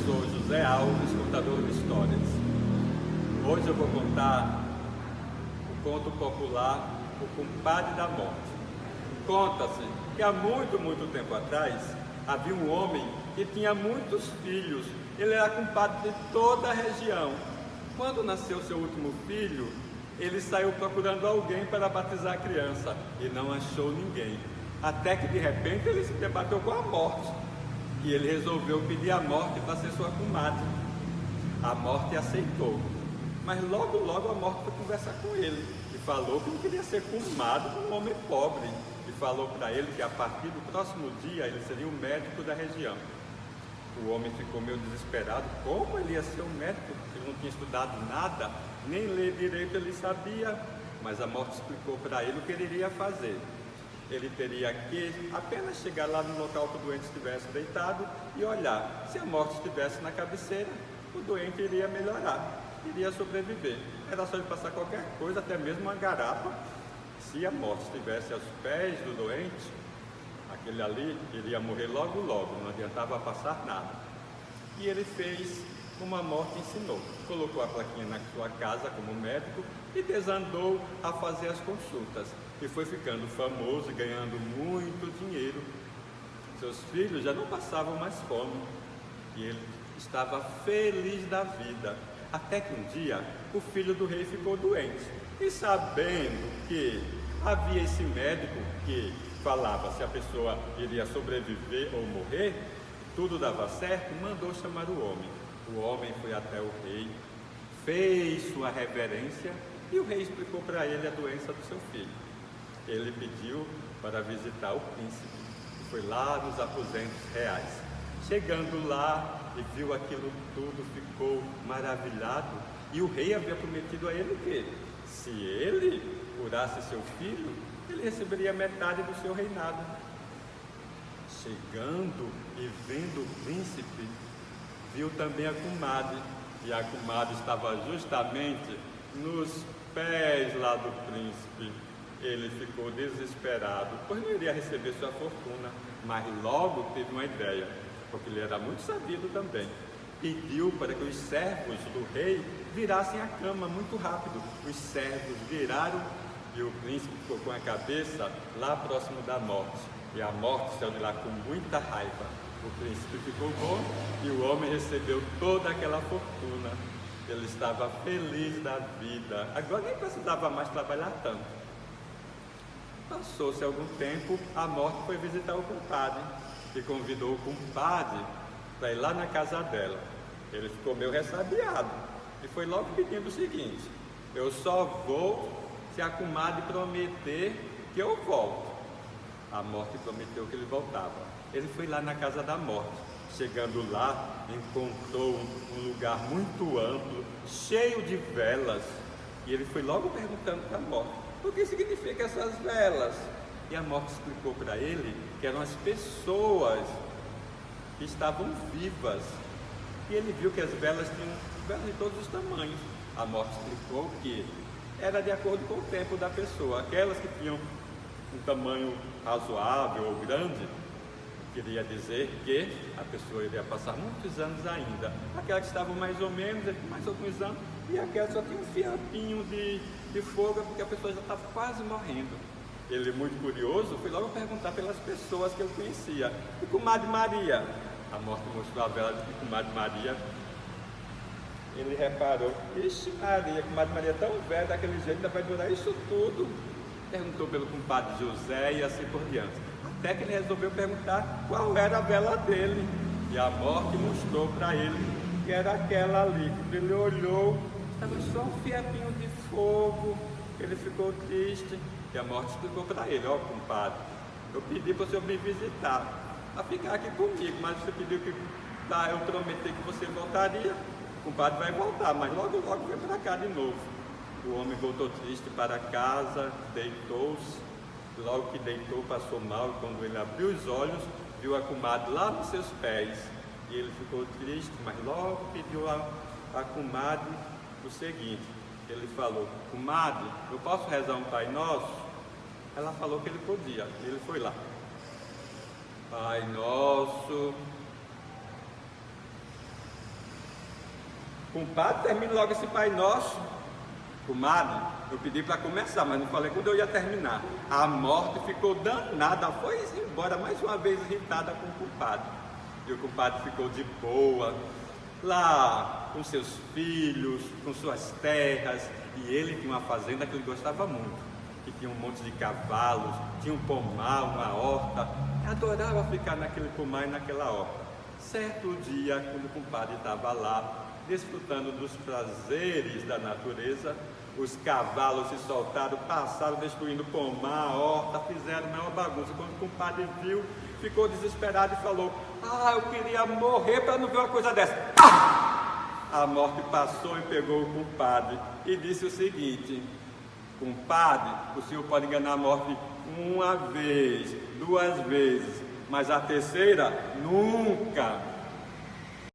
sou José Alves, contador de histórias. Hoje eu vou contar o conto popular O Compadre da Morte. Conta-se que há muito tempo atrás havia um homem que tinha muitos filhos. Ele era compadre de toda a região. Quando nasceu seu último filho, ele saiu procurando alguém para batizar a criança e não achou ninguém. Até que de repente ele se debateu com a morte e ele resolveu pedir a morte para ser sua comadre. A morte aceitou, mas logo a morte foi conversar com ele e falou que não queria ser comadre de um homem pobre e falou para ele que a partir do próximo dia ele seria o médico da região. O homem ficou meio desesperado. Como ele ia ser um médico? Ele não tinha estudado nada, nem ler direito ele sabia. Mas a morte explicou para ele o que ele iria fazer. Ele teria que apenas chegar lá no local que o doente estivesse deitado e olhar. Se a morte estivesse na cabeceira, o doente iria melhorar, iria sobreviver. Era só ele passar qualquer coisa, até mesmo uma garapa. Se a morte estivesse aos pés do doente, aquele ali iria morrer logo, não adiantava passar nada. E ele fez como a morte ensinou, colocou a plaquinha na sua casa como médico e desandou a fazer as consultas. E foi ficando famoso e ganhando muito dinheiro. Seus filhos já não passavam mais fome e ele estava feliz da vida. Até que um dia o filho do rei ficou doente e, sabendo que havia esse médico que falava se a pessoa iria sobreviver ou morrer, tudo dava certo, mandou chamar o homem. O homem foi até o rei, fez sua reverência e o rei explicou para ele a doença do seu filho. Ele pediu para visitar o príncipe e foi lá nos aposentos reais. Chegando lá e viu aquilo tudo, ficou maravilhado. E o rei havia prometido a ele que, se ele curasse seu filho, ele receberia metade do seu reinado. Chegando e vendo o príncipe, viu também a comadre. E a comadre estava justamente nos pés lá do príncipe. Ele ficou desesperado, pois não iria receber sua fortuna, mas logo teve uma ideia, porque ele era muito sabido também. Pediu para que os servos do rei virassem a cama muito rápido. Os servos viraram e o príncipe ficou com a cabeça lá próximo da morte. E a morte saiu de lá com muita raiva. O príncipe ficou bom e o homem recebeu toda aquela fortuna. Ele estava feliz da vida. Agora nem precisava mais trabalhar tanto. Passou-se algum tempo, a morte foi visitar o compadre e convidou o compadre para ir lá na casa dela. Ele ficou meio ressabiado e foi logo pedindo o seguinte: eu só vou se a comadre prometer que eu volto. A morte prometeu que ele voltava. Ele foi lá na casa da morte. Chegando lá, encontrou um lugar muito amplo, cheio de velas. E ele foi logo perguntando para a morte: o que significa essas velas? E a morte explicou para ele que eram as pessoas que estavam vivas. E ele viu que as velas tinham velas de todos os tamanhos. A morte explicou que era de acordo com o tempo da pessoa. Aquelas que tinham um tamanho razoável ou grande, queria dizer que a pessoa iria passar muitos anos ainda. Aquelas que estavam mais ou menos, mais alguns anos, e aquelas só tinham um fiapinho de fogo, porque a pessoa já estava quase morrendo. Ele, muito curioso, foi logo perguntar pelas pessoas que ele conhecia. E comadre Maria? A morte mostrou a vela de comadre Maria. Ele reparou: ixi Maria, comadre Maria é tão velha, daquele jeito, ainda vai durar isso tudo? Perguntou pelo compadre José e assim por diante. Até que ele resolveu perguntar qual era a vela dele. E a morte mostrou para ele que era aquela ali. Quando ele olhou, estava só um fiapinho de fogo. Ele ficou triste. E a morte explicou para ele: ó, compadre, eu pedi para o senhor me visitar, a ficar aqui comigo, mas você pediu que eu prometi que você voltaria. O compadre vai voltar, mas logo vem para cá de novo. O homem voltou triste para casa, deitou-se. Logo que deitou, passou mal, e quando ele abriu os olhos, viu a comadre lá nos seus pés. E ele ficou triste, mas logo pediu a comadre o seguinte. Ele falou: comadre, eu posso rezar um Pai Nosso? Ela falou que ele podia. Ele foi lá: Pai Nosso Compadre, termine logo esse Pai Nosso. Comadre, eu pedi para começar, mas não falei quando eu ia terminar. A morte ficou danada, foi embora mais uma vez irritada com o compadre. E o compadre ficou de boa, lá com seus filhos, com suas terras. E ele tinha uma fazenda que ele gostava muito, que tinha um monte de cavalos, tinha um pomar, uma horta. Adorava ficar naquele pomar e naquela horta. Certo dia, quando o compadre estava lá, desfrutando dos prazeres da natureza, os cavalos se soltaram, passaram destruindo o pomar, a horta, fizeram uma bagunça. Quando o compadre viu, ficou desesperado e falou: ah, eu queria morrer para não ver uma coisa dessa. A morte passou e pegou o compadre e disse o seguinte: compadre, o senhor pode enganar a morte uma vez, 2 vezes, mas a terceira, nunca.